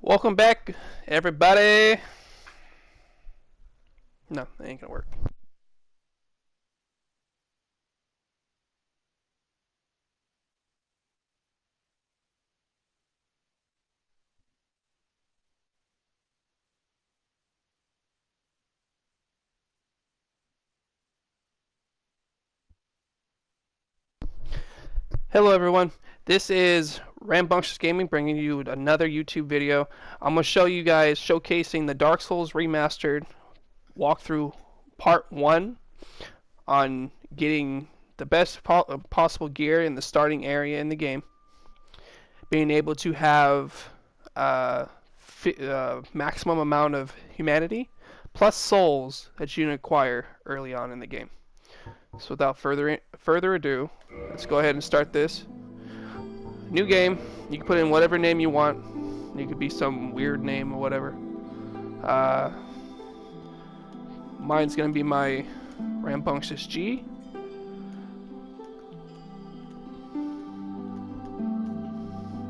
Welcome back, everybody. No, that ain't gonna work. Hello, everyone. This is Rambunctious Gaming bringing you another YouTube video. I'm gonna show you guys showcasing the Dark Souls Remastered walkthrough part 1 on getting the best possible gear in the starting area in the game, being able to have maximum amount of humanity plus souls that you can acquire early on in the game. So without further ado, let's go ahead and start this. New game. You can put in whatever name you want. You could be some weird name or whatever. Mine's gonna be my Rambunctious G.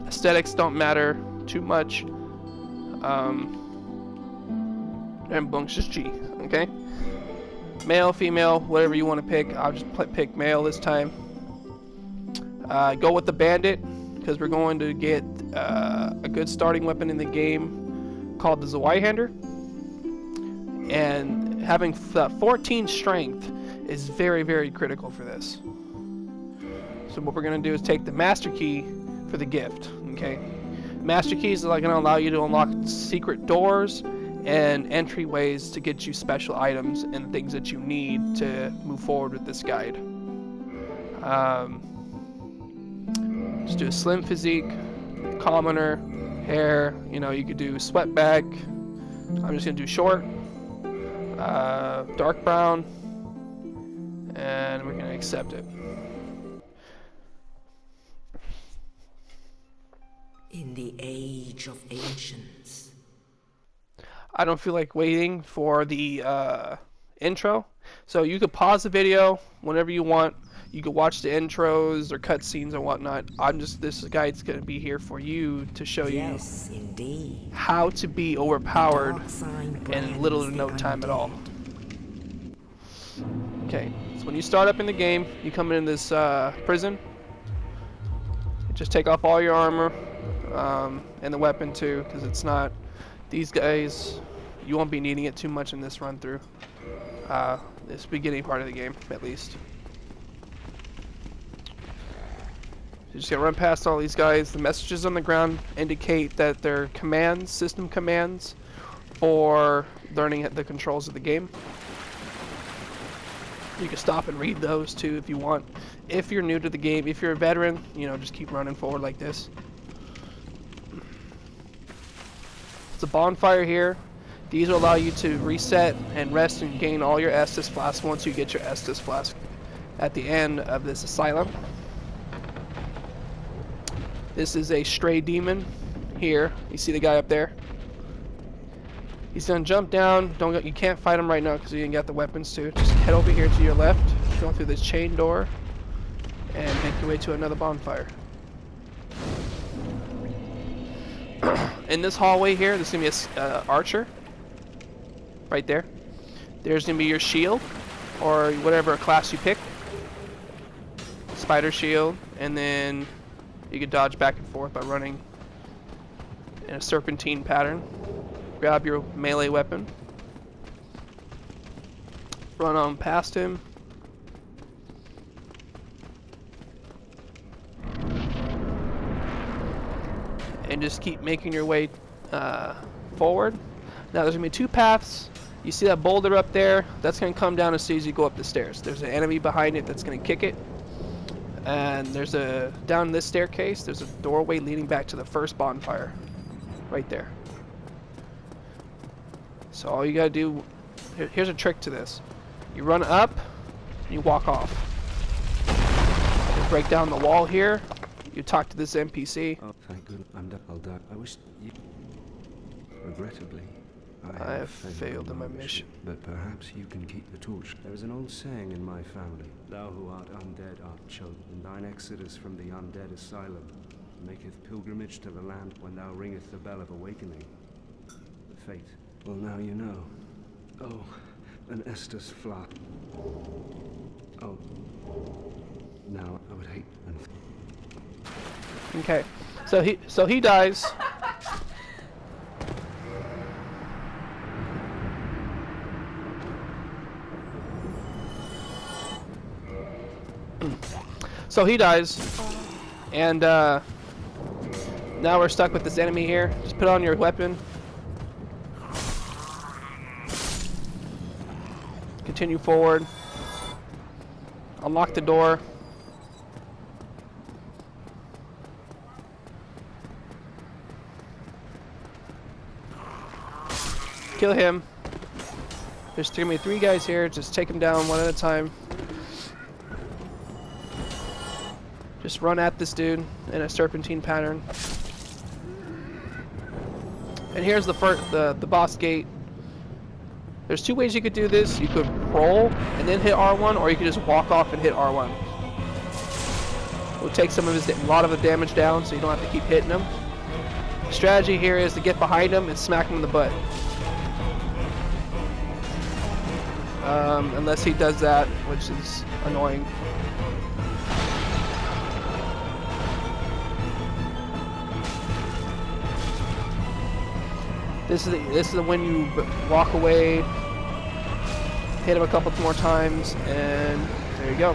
Aesthetics don't matter too much. Rambunctious G. Okay. Male, female, whatever you want to pick. I'll just pick male this time. Go with the bandit, because we're going to get a good starting weapon in the game called the Zweihander. And having 14 strength is very, very critical for this. So what we're going to do is take the master key for the gift. Okay, master keys are going to allow you to unlock secret doors and entryways to get you special items and things that you need to move forward with this guide. Just do a slim physique, commoner, hair, you could do sweat bag. I'm just gonna do short, dark brown, and we're gonna accept it. In the age of ancients. I don't feel like waiting for the intro, so you could pause the video whenever you want. You could watch the intros or cutscenes or whatnot. This guide's gonna be here for you to show you how to be overpowered in little to no time at all. Okay, so when you start up in the game, you come in this prison. Just take off all your armor and the weapon too, because it's not. These guys, you won't be needing it too much in this run through. This beginning part of the game, at least. You just gotta run past all these guys. The messages on the ground indicate that they're commands, system commands, for learning the controls of the game. You can stop and read those too if you want. If you're new to the game, if you're a veteran, just keep running forward like this. It's a bonfire here. These will allow you to reset and rest and gain all your Estus flasks once you get your Estus flask at the end of this Asylum. This is a stray demon here. You see the guy up there? He's gonna jump down. You can't fight him right now because you ain't got the weapons to. Just head over here to your left, go through this chain door, and make your way to another bonfire. In this hallway here, there's gonna be a archer. Right there. There's gonna be your shield, or whatever class you pick. Spider shield, and then you can dodge back and forth by running in a serpentine pattern. Grab your melee weapon. Run on past him. And just keep making your way forward. Now there's going to be two paths. You see that boulder up there? That's going to come down as soon as you go up the stairs. There's an enemy behind it that's going to kick it. And there's down this staircase, there's a doorway leading back to the first bonfire. Right there. So all you got to do, here's a trick to this. You run up, and you walk off. You break down the wall here. You talk to this NPC. Oh, thank goodness. I'm done. I wish you... Regrettably, I have failed in my mission. But perhaps you can keep the torch. There is an old saying in my family. Thou who art undead art chosen. In thine exodus from the undead asylum, maketh pilgrimage to the land when thou ringest the bell of awakening. The fate. Well, now you know. Oh, an Estus flat. Oh. Now I would hate an... Okay. So he dies. So he dies, and now we're stuck with this enemy here. Just put on your weapon. Continue forward. Unlock the door. Kill him. There's gonna be 3 guys here. Just take them down one at a time. Just run at this dude in a serpentine pattern. And here's the boss gate. There's 2 ways you could do this. You could roll and then hit R1, or you could just walk off and hit R1. We'll take a lot of the damage down, so you don't have to keep hitting him. The strategy here is to get behind him and smack him in the butt. Unless he does that, which is annoying. This is when you walk away, hit him a couple more times, and there you go.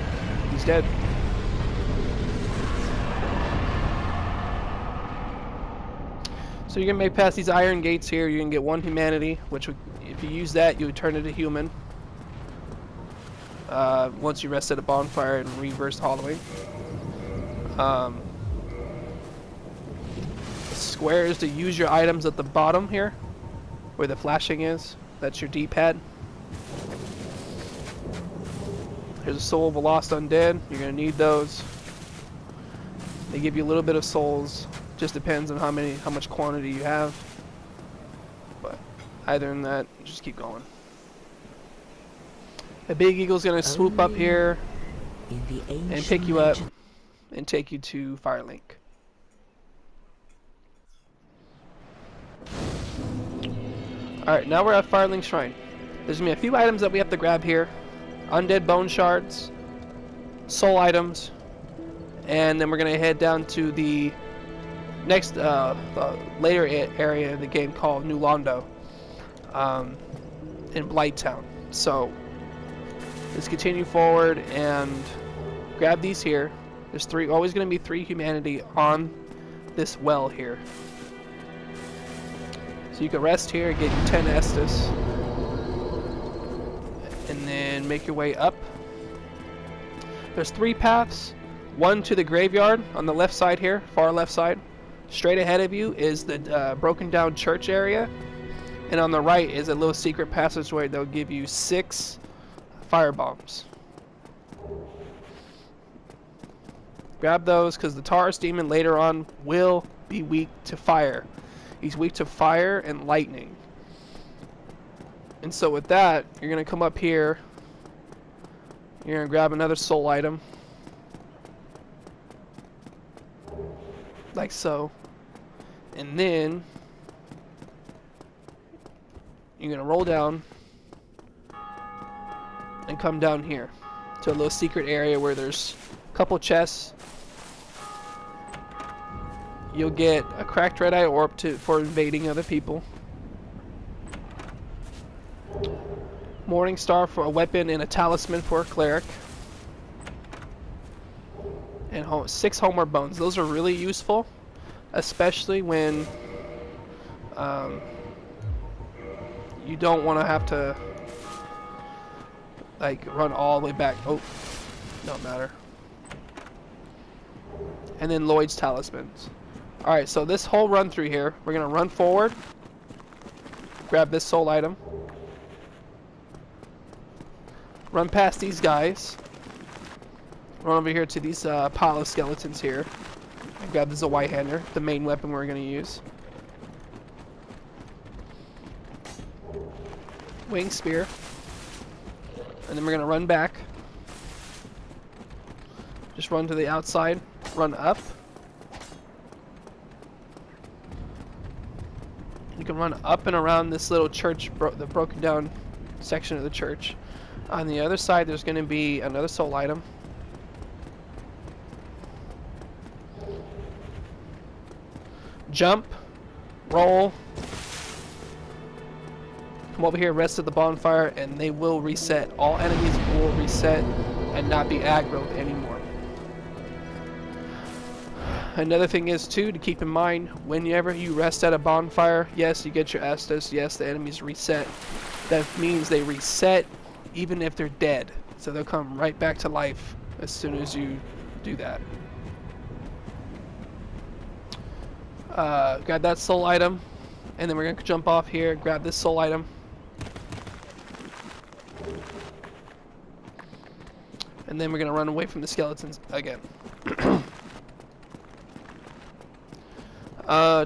He's dead. So you're gonna make past these iron gates here. You can get 1 humanity, which if you use that, you would turn into human. Once you rest at a bonfire and reverse hollowing. Squares to use your items at the bottom here, where the flashing is. That's your D-pad. Here's a soul of a lost undead. You're gonna need those. They give you a little bit of souls. Just depends on how much quantity you have. But other than that, just keep going. The big eagle's gonna swoop up here and pick you up and take you to Firelink. Alright, now we're at Firelink Shrine. There's gonna be a few items that we have to grab here. Undead bone shards, soul items, and then we're gonna head down to the next, the later area of the game called New Londo, in Blighttown. So, let's continue forward and grab these here. There's always gonna be 3 humanity on this well here. So you can rest here, get you 10 Estus, and then make your way up. There's 3 paths. 1 to the graveyard on the left side here, far left side. Straight ahead of you is the broken down church area, and on the right is a little secret passageway that'll give you 6 fire bombs. Grab those, because the Taurus demon later on will be weak to fire. He's weak to fire and lightning. And so with that, you're going to come up here. You're going to grab another soul item. Like so. And then you're going to roll down and come down here to a little secret area where there's a couple chests. You'll get a cracked red eye orb for invading other people. Morning Star for a weapon and a talisman for a cleric. And 6 homeward bones. Those are really useful, especially when you don't want to have to like run all the way back. Oh, don't matter. And then Lloyd's talismans. Alright, so this whole run through here, we're going to run forward, grab this soul item, run past these guys, run over here to these pile of skeletons here, and grab this white hander, the main weapon we're going to use. Wing spear, and then we're going to run back, just run to the outside, run up, You can run up and around this little church, the broken down section of the church. On the other side, there's going to be another soul item. Jump, roll, come over here, rest at the bonfire, and they will reset. All enemies will reset and not be aggroed anymore. Another thing is too, to keep in mind, whenever you rest at a bonfire, yes, you get your Estus, yes, the enemies reset. That means they reset even if they're dead. So they'll come right back to life as soon as you do that. Grab that soul item, and then we're going to jump off here, grab this soul item. And then we're going to run away from the skeletons again.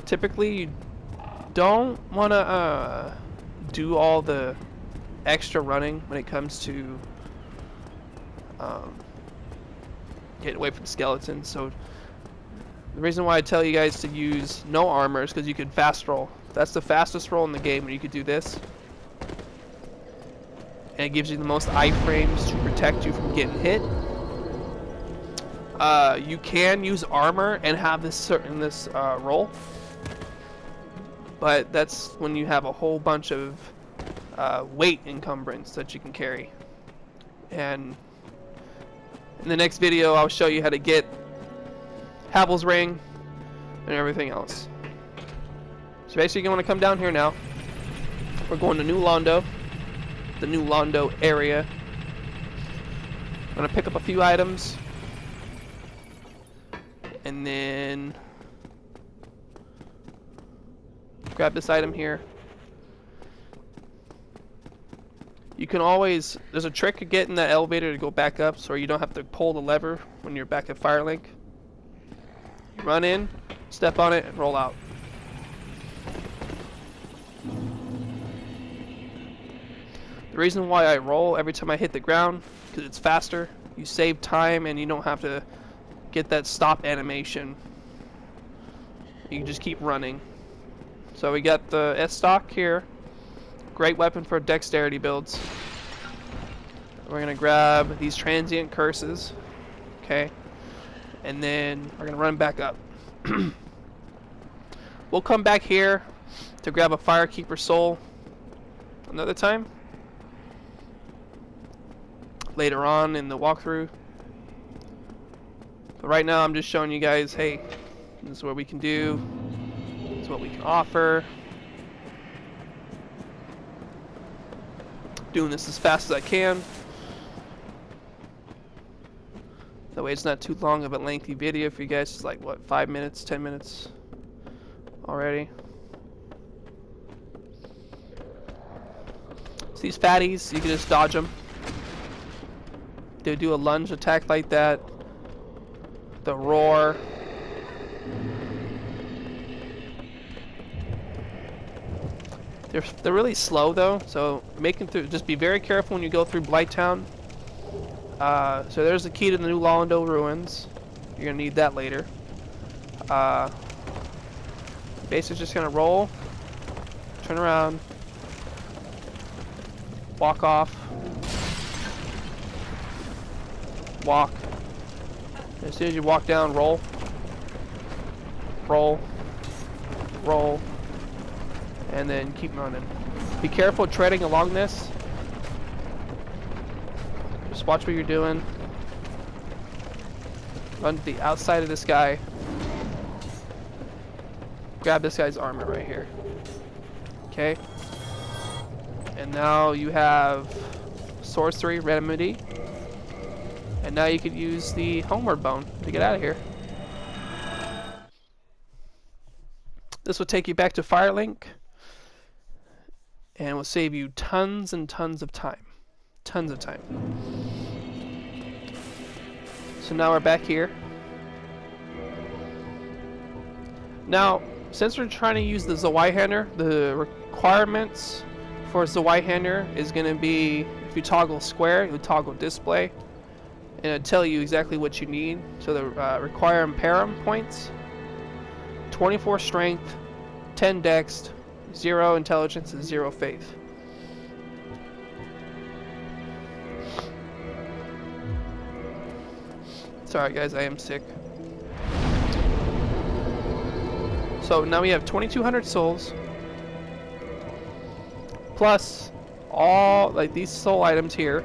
Typically, you don't want to do all the extra running when it comes to getting away from the skeletons. So the reason why I tell you guys to use no armor is because you can fast roll. That's the fastest roll in the game when you could do this. And it gives you the most iframes to protect you from getting hit. You can use armor and have this roll, but that's when you have a whole bunch of weight encumbrance that you can carry. And in the next video, I'll show you how to get Havel's ring and everything else. So basically, you want to come down here now. We're going to New Londo, the New Londo area. I'm gonna pick up a few items. And then grab this item here. You can always, there's a trick of getting that elevator to go back up so you don't have to pull the lever when you're back at Firelink. You run in, step on it, and roll out. The reason why I roll every time I hit the ground, because it's faster. You save time and you don't have to get that stop animation. You can just keep running. So we got the S-Stock here. Great weapon for dexterity builds. We're gonna grab these transient curses. Okay. And then we're gonna run back up. We'll come back here to grab a Firekeeper soul another time. Later on in the walkthrough. But right now I'm just showing you guys, hey, this is what we can do. This is what we can offer. Doing this as fast as I can. That way it's not too long of a lengthy video for you guys. It's like, what, 5 minutes, 10 minutes already. So these fatties, you can just dodge them. They do a lunge attack like that. The roar. They're really slow though, so making through. Just be very careful when you go through Blighttown. So there's the key to the new Londo Ruins. You're gonna need that later. Basically, just gonna roll, turn around, walk off, walk. As soon as you walk down, roll, roll, roll, and then keep running. Be careful treading along this. Just watch what you're doing. Run to the outside of this guy. Grab this guy's armor right here. Okay. And now you have sorcery remedy. And now you could use the homeward bone to get out of here. This will take you back to Firelink. And will save you tons and tons of time. Tons of time. So now we're back here. Now, since we're trying to use the Zweihander, the requirements for Zweihander is going to be, if you toggle square, you toggle display. And it'll tell you exactly what you need. So the require Imperium points, 24 strength, 10 dex, 0 intelligence and 0 faith. Sorry guys, I am sick. So now we have 2,200 souls. Plus all like these soul items here.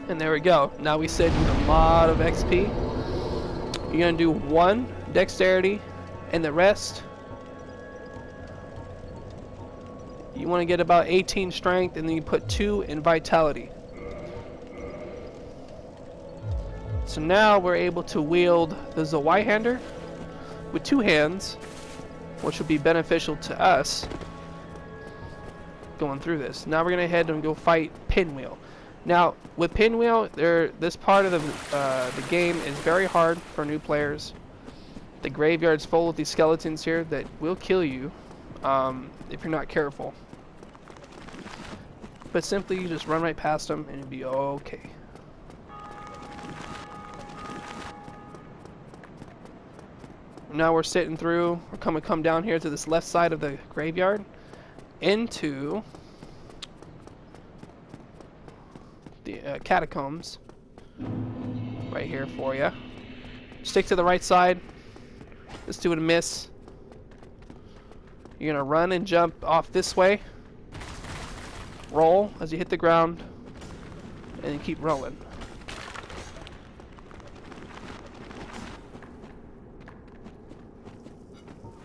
And there we go. Now we saved you a lot of XP. You're gonna do 1 dexterity, and the rest you want to get about 18 strength, and then you put 2 in vitality. So now we're able to wield the Zweihander with 2 hands, which will be beneficial to us going through this. Now we're gonna head and go fight Pinwheel. Now, with Pinwheel, this part of the game is very hard for new players. The graveyard's full of these skeletons here that will kill you if you're not careful. But simply, you just run right past them and it'll be okay. Now we're sitting through, we're gonna come down here to this left side of the graveyard into the Catacombs right here for you. Stick to the right side. Let's do it a miss. You're gonna run and jump off this way. Roll as you hit the ground, and you keep rolling.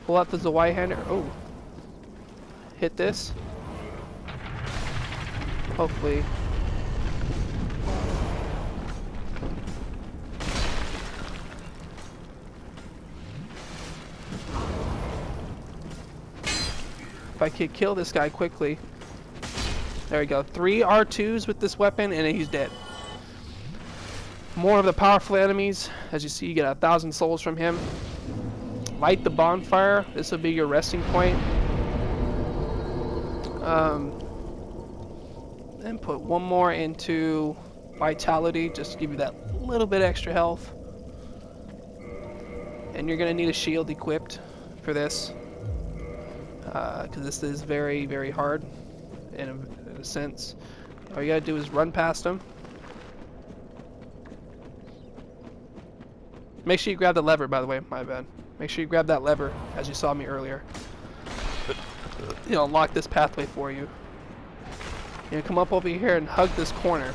Pull out the Zweihander. Oh, hit this. Hopefully. If I could kill this guy quickly. There we go. 3 R2s with this weapon and he's dead. More of the powerful enemies. As you see, you get 1,000 souls from him. Light the bonfire. This will be your resting point. And put 1 more into vitality, just to give you that little bit extra health. And you're going to need a shield equipped for this. Because this is very, very hard in a sense. All you gotta do is run past them. Make sure you grab the lever, by the way, my bad. Make sure you grab that lever as you saw me earlier. It'll unlock this pathway for you. You come up over here and hug this corner.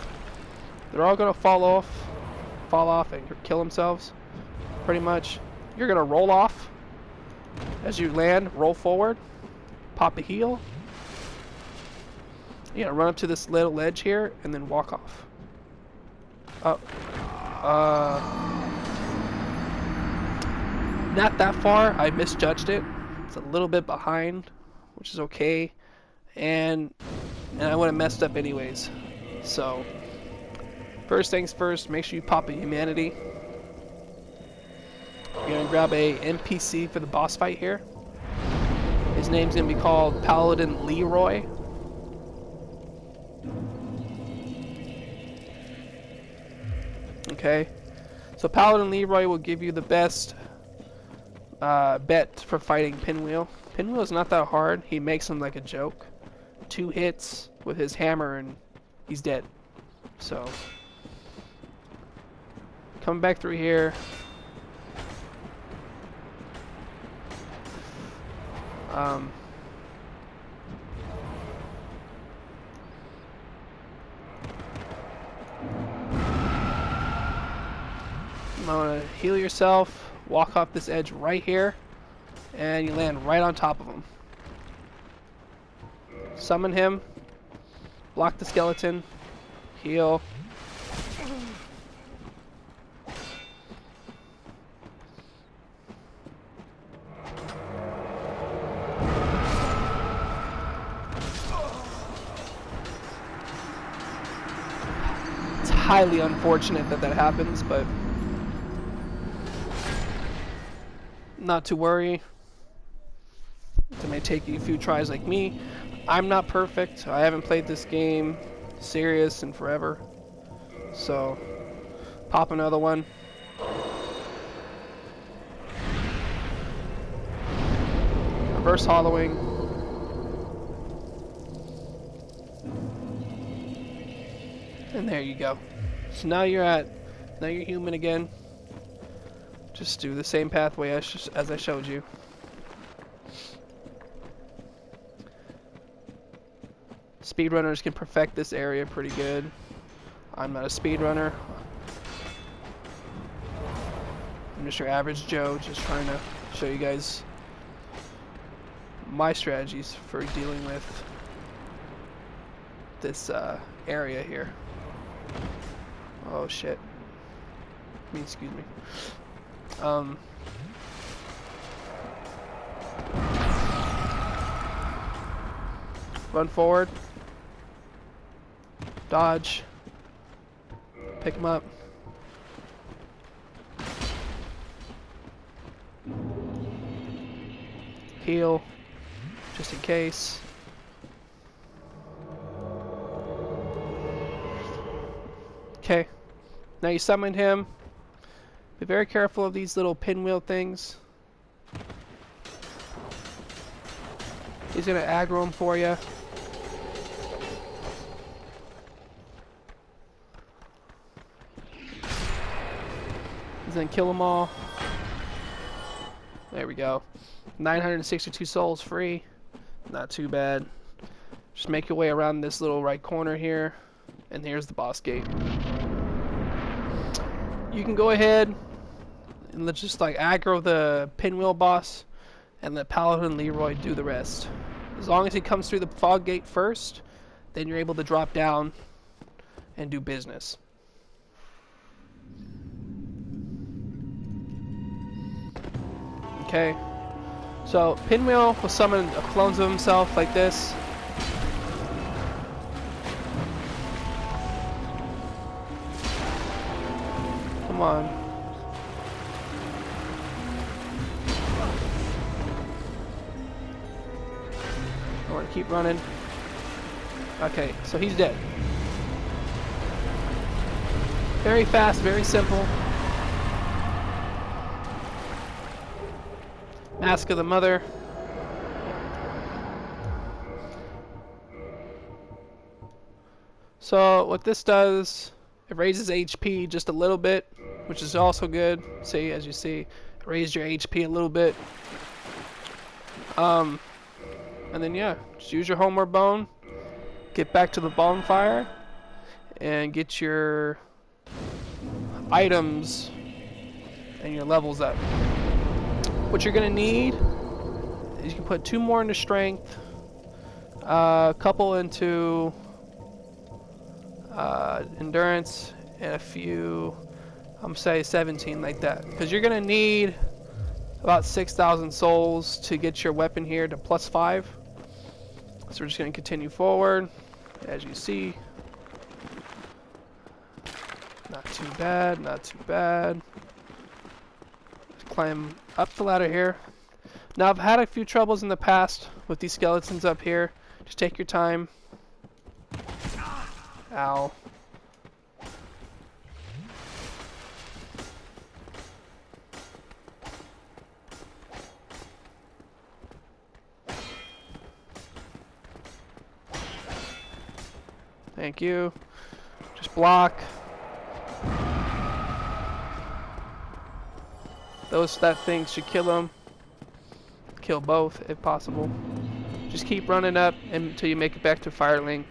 They're all gonna fall off and kill themselves, pretty much. You're gonna roll off as you land, roll forward. Pop a heal. You know, run up to this little ledge here and then walk off. Oh. Not that far. I misjudged it. It's a little bit behind, which is okay. And I would have messed up anyways. So, first things first, make sure you pop a humanity. You're going to grab a NPC for the boss fight here. His name's going to be called Paladin Leroy. Okay. So Paladin Leroy will give you the best bet for fighting Pinwheel. Pinwheel is not that hard. He makes him like a joke. 2 hits with his hammer and he's dead. So, coming back through here. I'm gonna heal yourself, walk off this edge right here, and you land right on top of him. Summon him, block the skeleton, heal. highly unfortunate that that happens, but not to worry. It may take you a few tries like me. I'm not perfect. I haven't played this game serious in forever. So, pop another one. Reverse hollowing. And there you go. So now you're human again. Just do the same pathway as I showed you. Speedrunners can perfect this area pretty good. I'm not a speedrunner. I'm just your average Joe, just trying to show you guys my strategies for dealing with this area here. Oh shit. I mean, excuse me. Run forward. Dodge. Pick him up. Heal. Just in case. Okay. Now you summoned him. Be very careful of these little pinwheel things. He's gonna aggro him for you. He's gonna kill them all. There we go. 962 souls free. Not too bad. Just make your way around this little right corner here. And here's the boss gate. You can go ahead and let's just like aggro the pinwheel boss and let Paladin Leroy do the rest. As long as he comes through the fog gate first, then you're able to drop down and do business. Okay. So Pinwheel will summon clones of himself like this. Come on. I want to keep running. Okay, so he's dead. Very fast, very simple. Mask of the Mother. So what this does, it raises HP just a little bit, which is also good. See, as you see, it raised your HP a little bit. And then yeah, just use your homeward bone, get back to the bonfire, and get your items and your levels up. What you're gonna need is you can put 2 more into strength, a couple into endurance, and a few, I'm say 17 like that, because you're gonna need about 6,000 souls to get your weapon here to +5. So we're just gonna continue forward, as you see. Not too bad, not too bad. Climb up the ladder here. Now I've had a few troubles in the past with these skeletons up here. Just take your time. Ow. Thank you. Just block. That thing should kill them. Kill both if possible. Just keep running up until you make it back to Firelink.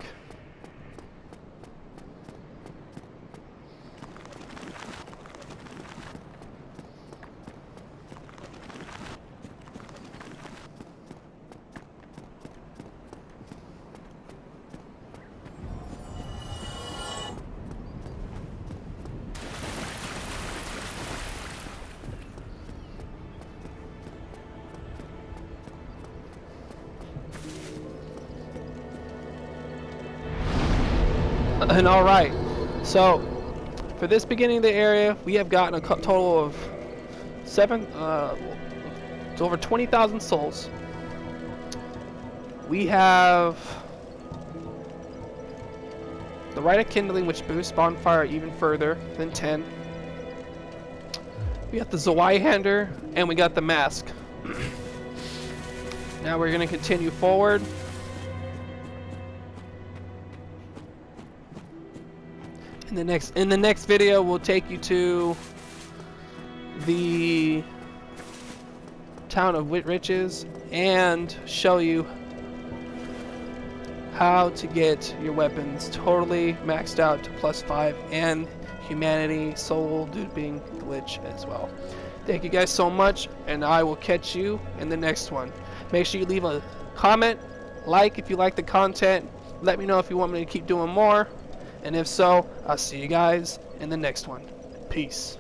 And alright, so For this beginning of the area, we have gotten a total of it's over 20,000 souls. We have the Rite of Kindling, which boosts Bonfire even further than 10. We got the Zweihander, and we got the Mask. Now we're going to continue forward. In the next video, we'll take you to the town of Riches and show you how to get your weapons totally maxed out to +5 and humanity soul duping glitch as well. Thank you guys so much, and I will catch you in the next one. Make sure you leave a comment, like if you like the content, let me know if you want me to keep doing more, and if so, I'll see you guys in the next one. Peace.